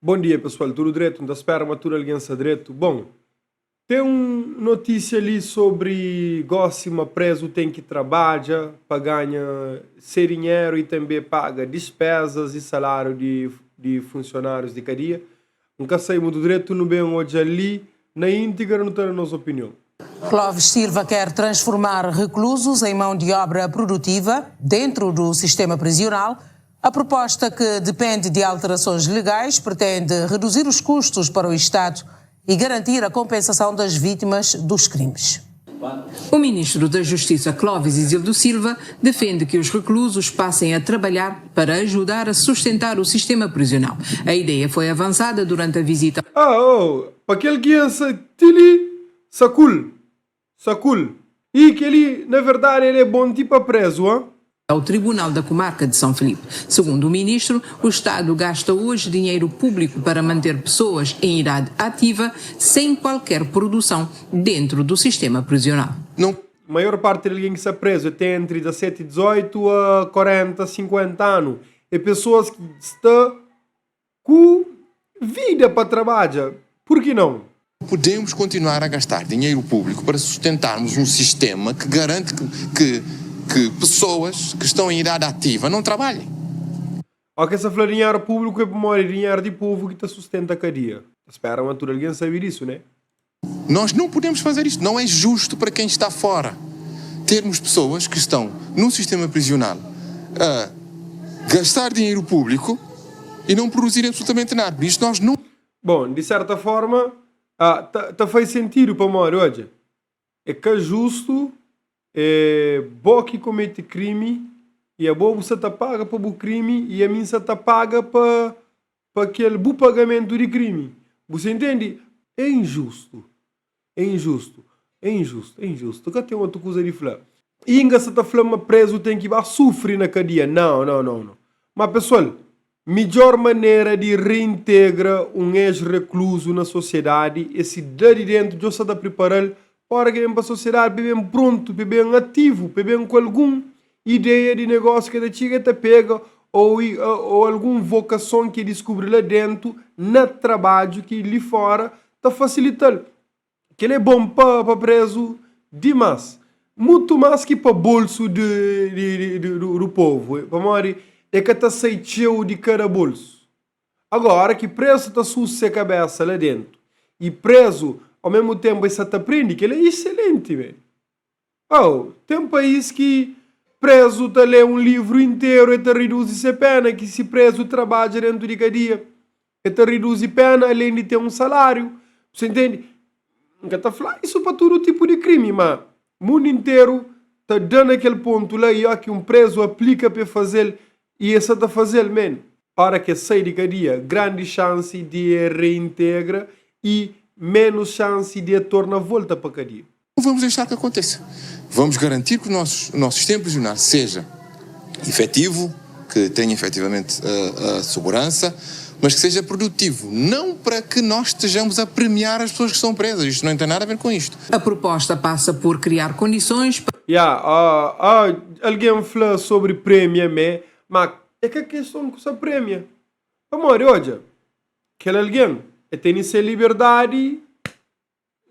Bom dia, pessoal. Tudo direito? Não espera, mas tudo alguém está direito. Bom, tem uma notícia ali sobre Góssima preso tem que trabalhar para ganhar seu dinheiro e também paga despesas e salário de funcionários de cadeia. Nunca saímos do direito, não bem hoje ali, na íntegra, não tem a nossa opinião. Clóvis Silva quer transformar reclusos em mão de obra produtiva dentro do sistema prisional. A proposta, que depende de alterações legais, pretende reduzir os custos para o Estado e garantir a compensação das vítimas dos crimes. O ministro da Justiça, Clóvis Isildo Silva, defende que os reclusos passem a trabalhar para ajudar a sustentar o sistema prisional. A ideia foi avançada durante a visita. Para aquele que é sacul. E que ele, na verdade, ele é bom tipo preso, hein? Ao Tribunal da Comarca de São Filipe. Segundo o ministro, o Estado gasta hoje dinheiro público para manter pessoas em idade ativa sem qualquer produção dentro do sistema prisional. A maior parte de alguém que está preso tem entre 17 e 18 a 40, 50 anos. É pessoas que estão com vida para trabalhar. Por que não? Podemos continuar a gastar dinheiro público para sustentarmos um sistema que garante que pessoas que estão em idade ativa não trabalhem. Que essa falar dinheiro público é para dinheiro de povo que te sustenta a cadeia. Espera, mas tudo alguém sabe disso, né? Nós não podemos fazer isto. Não é justo para quem está fora termos pessoas que estão num sistema prisional a gastar dinheiro público e não produzir absolutamente nada. Isto nós não... Bom, de certa forma, faz sentido para nós hoje. É que é justo... bom que comete crime e a boa você tá paga para o crime e a mim você tá paga para aquele bom pagamento de crime. Você entende? É injusto. Que tem outra coisa de falar. E ainda você tá falando preso tem que sofrer na cadeia. Não. Mas pessoal, melhor maneira de reintegrar um ex-recluso na sociedade é se dar de dentro de você está preparado para que a sociedade bem pronto, bem ativo, bem com alguma ideia de negócio que te pega ou alguma vocação que descobre lá dentro, no trabalho que ali fora, está facilitando. Que ele é bom para preso demais. Muito mais que para bolso do povo. É que está cheio de cada bolso. Agora que preso está sussa a cabeça lá dentro e preso ao mesmo tempo, isso te aprende que ele é excelente, velho. Tem um país que preso te lê um livro inteiro e te reduz a pena, que se preso trabalha dentro de cadeia e te reduz a pena além de ter um salário. Você entende? Nunca te fala isso para todo tipo de crime, mas o mundo inteiro está dando aquele ponto lá e que um preso aplica para fazer e essa está fazendo, man. Hora que sai de cadeia, grande chance de reintegra e menos chance de tornar volta para a cadeia. Não vamos deixar que aconteça. Vamos garantir que o nosso sistema prisional seja efetivo, que tenha efetivamente a segurança, mas que seja produtivo. Não para que nós estejamos a premiar as pessoas que são presas. Isto não tem nada a ver com isto. A proposta passa por criar condições para... Alguém fala sobre prêmio, mas é que a questão que se prêmio. Amor, olha, aquele alguém tem essa liberdade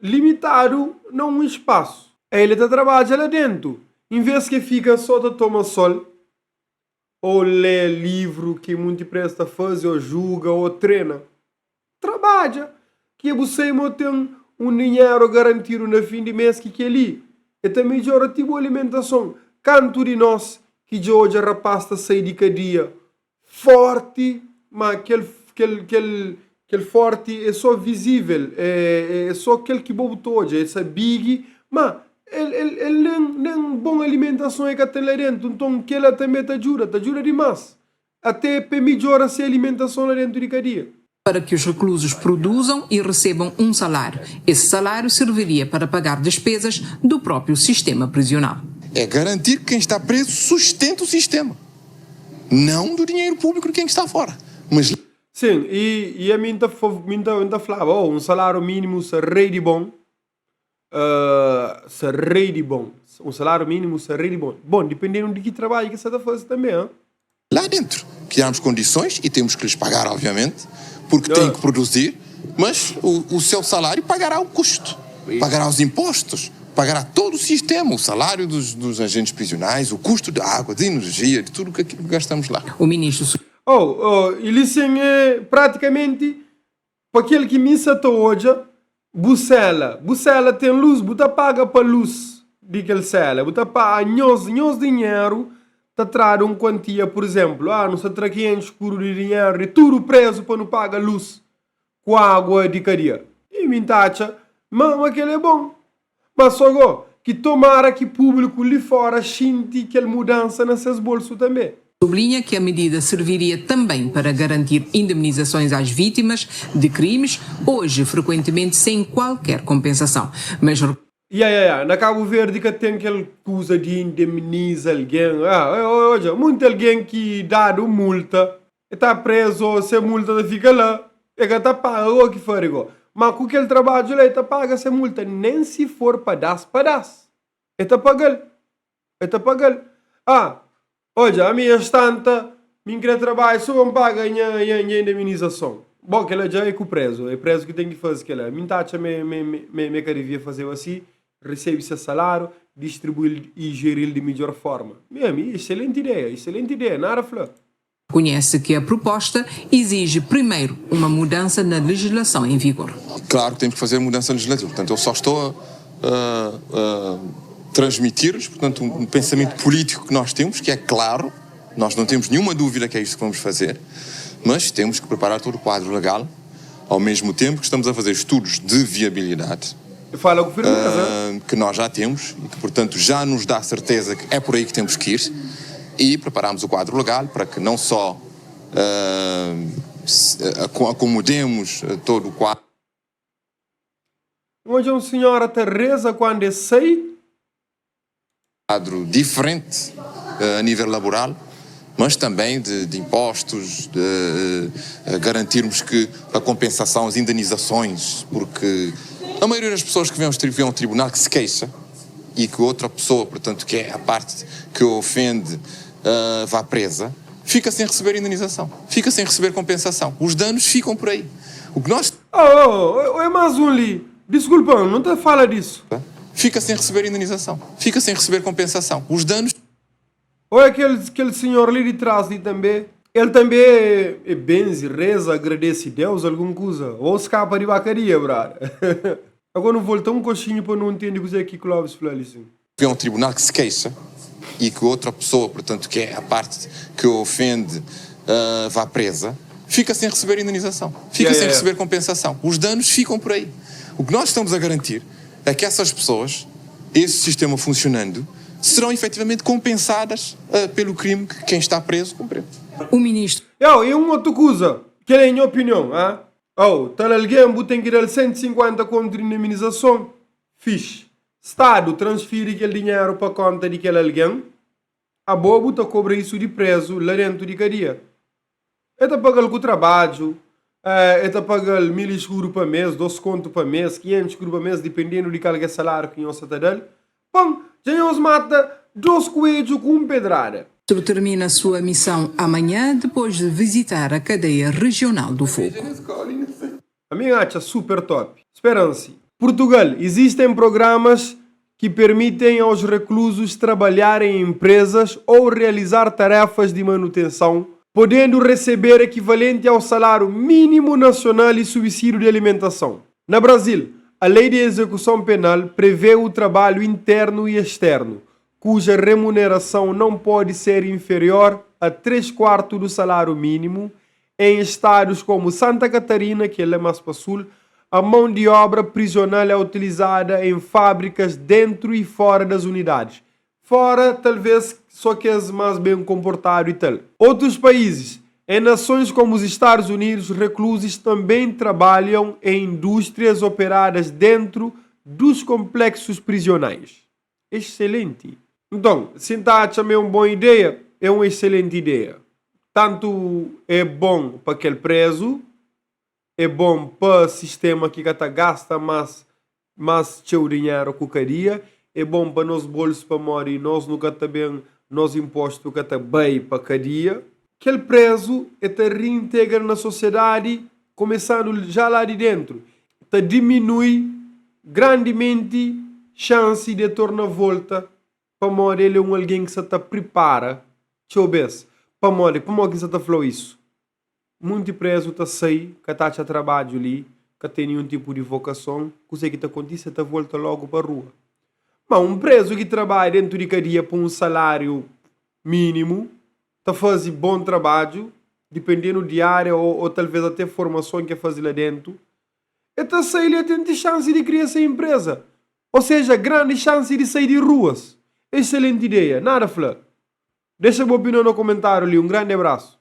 limitado num espaço. Ele trabalha lá dentro. Em vez que fica só a tomar sol, ou lê livro que muito presta fazer, ou julga, ou treina. Trabalha. Que você tem um dinheiro garantido no fim de mês que é ali. E também melhora tipo alimentação. Canto de nós, que de hoje a rapaz está sair de cadeia forte, mas aquele forte é só visível, é só aquele que botou hoje, essa big, mas ele nem boa alimentação é que tem lá dentro, então que ela também te ajuda demais, até para melhorar essa alimentação lá dentro de cadeia. Para que os reclusos produzam e recebam um salário. Esse salário serviria para pagar despesas do próprio sistema prisional. É garantir que quem está preso sustenta o sistema, não do dinheiro público de quem está fora, mas... Sim, e a mim falava, um salário mínimo seria de bom. Um salário mínimo seria de bom. Bom, dependendo de que trabalho que você está fazendo também, hein? Lá dentro, criarmos condições, e temos que lhes pagar, obviamente, porque têm que produzir, mas o seu salário pagará o custo, pagará os impostos, pagará todo o sistema, o salário dos agentes prisionais, o custo da água, de energia, de tudo aquilo que gastamos lá. O ministro Eles praticamente, para aquele que me citou hoje, Bucela tem luz, você paga para luz de aquele cela, você paga nós dinheiro, tá traz uma quantia, por exemplo, não se traz 500 escuro de dinheiro, e tudo preso para não pagar luz, com água de cadeia. E me tacha, mas aquele é bom. Mas só que tomara que o público ali fora sinta aquela mudança nesses bolsos também. sublinha que a medida serviria também para garantir indemnizações às vítimas de crimes, hoje frequentemente sem qualquer compensação. Mas na Cabo Verde que tem aquela coisa de indemnizar alguém. Olha, muito alguém que dá multa, está preso, se a multa fica lá, é que está paga o que for igual. Mas com aquele trabalho ele está paga essa multa, nem se for pedaço. Está paga. Olha, a minha estanta, minha trabalho, só vão pagar a indemnização. Bom, que ela já é com o preso. É preso que tem que fazer aquela. Minha taxa me queria fazer assim, recebe esse salário, distribui e gerir de melhor forma. Excelente ideia, nada a falar. Conhece que a proposta exige primeiro uma mudança na legislação em vigor. Claro que temos que fazer mudança legislativa. Portanto, eu só estou a transmitir-lhes, portanto, um pensamento político que nós temos, que é claro, nós não temos nenhuma dúvida que é isso que vamos fazer, mas temos que preparar todo o quadro legal, ao mesmo tempo que estamos a fazer estudos de viabilidade, Fala com firmeza. Que nós já temos e que, portanto, já nos dá certeza que é por aí que temos que ir, e preparamos o quadro legal para que não só acomodemos todo o quadro. Hoje a senhora Teresa, quando sei, quadro diferente a nível laboral, mas também de impostos, de garantirmos que a compensação, as indenizações, porque a maioria das pessoas que vêm ao tribunal que se queixa e que outra pessoa, portanto, que é a parte que ofende, vá presa, fica sem receber indenização, fica sem receber compensação. Os danos ficam por aí. O que nós... é mais um ali. Desculpa, não te fala disso. Fica sem receber indenização, fica sem receber compensação. Os danos... Olha aquele senhor ali de trás ali também. Ele também é benze, reza, agradece a Deus, alguma coisa. Ou escapa de vacaria, brother. Agora não volta um coxinho para não entender o que é que Clóvis falou assim. É um tribunal que se queixa e que outra pessoa, portanto, que é a parte que ofende, vá presa, fica sem receber indenização, fica sem receber compensação. Os danos ficam por aí. O que nós estamos a garantir é que essas pessoas, esse sistema funcionando, serão efetivamente compensadas pelo crime que quem está preso cumpriu. O ministro... E uma outra coisa, que é a minha opinião, tal alguém tem que dar 150 contra indemnização, fixe. Estado transfere aquele dinheiro para a conta de aquele alguém, a bobo está cobra isso de preso lá dentro de cadeia. Está pagando com o trabalho, está pagando 1.000 escuros para mês, 2 contos para mês, 500 escuros para mês, dependendo de qual é o salário que você está dando. Bom, já nos mata 2 coelhos com uma pedrada. O ministro termina sua missão amanhã, depois de visitar a cadeia regional do Fogo. A minha acha super top. Esperança. Portugal, existem programas que permitem aos reclusos trabalharem em empresas ou realizar tarefas de manutenção, podendo receber equivalente ao salário mínimo nacional e subsídio de alimentação. No Brasil, a Lei de Execução Penal prevê o trabalho interno e externo, cuja remuneração não pode ser inferior a 3/4 do salário mínimo. Em estados como Santa Catarina, que é mais para o sul, a mão de obra prisional é utilizada em fábricas dentro e fora das unidades. Fora, talvez, só que é mais bem comportado e tal. Outros países, em nações como os Estados Unidos, reclusos também trabalham em indústrias operadas dentro dos complexos prisionais. Excelente. Então, se acha uma boa ideia, é uma excelente ideia. Tanto é bom para aquele preso, é bom para o sistema que gasta mais seu dinheiro com cadeia, é bom para nós bolsos para morir, nós nunca também, nós impostos que está bem para cadeia, aquele preso está reintegra na sociedade, começando já lá de dentro. Está diminui grandemente chance de tornar volta para modo ele é alguém que se está prepara. Deixa eu ver. Para modo que você está falando isso. Muito preso está sair, que está a trabalho ali, que tem nenhum tipo de vocação, que que está acontecendo, está volta logo para a rua. Mas um preso que trabalha dentro de cadeia por um salário mínimo, está fazendo bom trabalho, dependendo de área ou talvez até formação que faz lá dentro, está sair e tem chance de criar essa empresa. Ou seja, grande chance de sair de ruas. Excelente ideia. Nada, Flá. Deixa a sua opinião no comentário ali. Um grande abraço.